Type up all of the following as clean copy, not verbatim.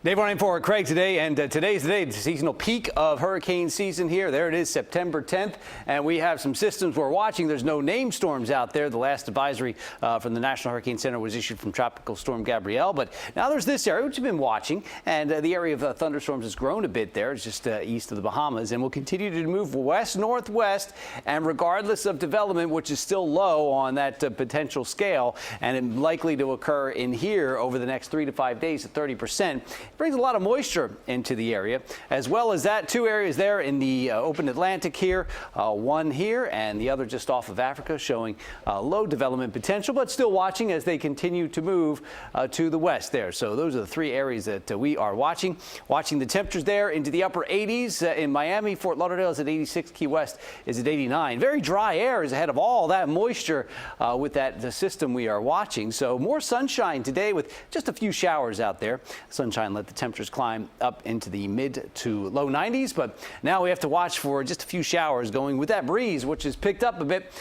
Dave running for Craig today, and today's the day, the seasonal peak of hurricane season here. There it is, September 10th, and we have some systems we're watching. There's no named storms out there. The last advisory from the National Hurricane Center was issued from Tropical Storm Gabrielle, but now there's this area, which we've been watching, and the area of thunderstorms has grown a bit there. It's just east of the Bahamas, and will continue to move west-northwest, and regardless of development, which is still low on that potential scale, and likely to occur in here over the next 3 to 5 days at 30%. Brings a lot of moisture into the area, as well as that. Two areas there in the open Atlantic here, one here and the other just off of Africa, showing low development potential, but still watching as they continue to move to the west there. So those are the three areas that we are watching. Watching the temperatures there into the upper 80s in Miami. Fort Lauderdale is at 86. Key West is at 89. Very dry air is ahead of all that moisture with the system we are watching. So more sunshine today with just a few showers out there. Sunshine let the temperatures climb up into the mid to low 90s, but now we have to watch for just a few showers going with that breeze, which has picked up a bit,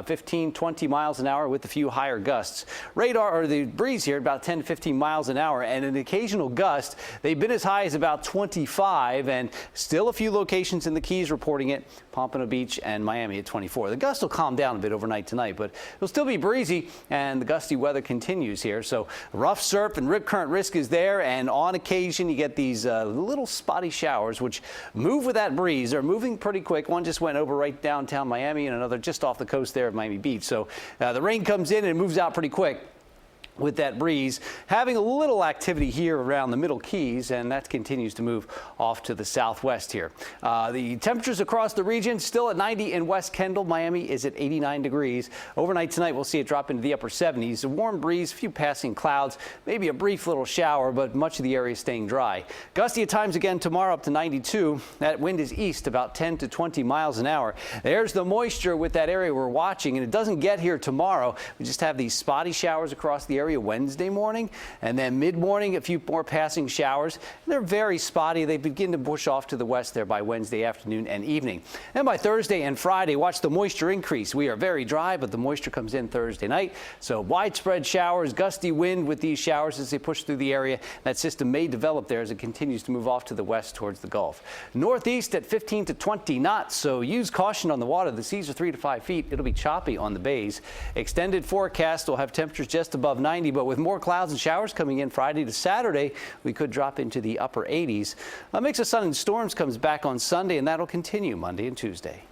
15, 20 miles an hour with a few higher gusts. Radar, or the breeze here, about 10 to 15 miles an hour, and an occasional gust. They've been as high as about 25, and still a few locations in the Keys reporting it. Pompano Beach and Miami at 24. The gust will calm down a bit overnight tonight, but it'll still be breezy, and the gusty weather continues here. So rough surf and rip current risk is there, and on occasion you get these little spotty showers which move with that breeze. They're moving pretty quick. One just went over right downtown Miami and another just off the coast there of Miami Beach. So the rain comes in and it moves out pretty quick with that breeze. Having a little activity here around the Middle Keys, and that continues to move off to the southwest here. The temperatures across the region still at 90 in West Kendall. Miami is at 89 degrees. Overnight tonight, we'll see it drop into the upper 70s. A warm breeze, a few passing clouds, maybe a brief little shower, but much of the area is staying dry. Gusty at times again tomorrow up to 92. That wind is east about 10 to 20 miles an hour. There's the moisture with that area we're watching, and it doesn't get here tomorrow. We just have these spotty showers across the area Wednesday morning, and then mid-morning a few more passing showers. They're very spotty. They begin to push off to the west there by Wednesday afternoon and evening. And by Thursday and Friday, watch the moisture increase. We are very dry, but the moisture comes in Thursday night. So widespread showers, gusty wind with these showers as they push through the area. That system may develop there as it continues to move off to the west towards the Gulf. Northeast at 15 to 20 knots, so use caution on the water. The seas are 3 to 5 feet. It'll be choppy on the bays. Extended forecast will have temperatures just above 90. But with more clouds and showers coming in Friday to Saturday, we could drop into the upper 80s. A mix of sun and storms comes back on Sunday, and that'll continue Monday and Tuesday.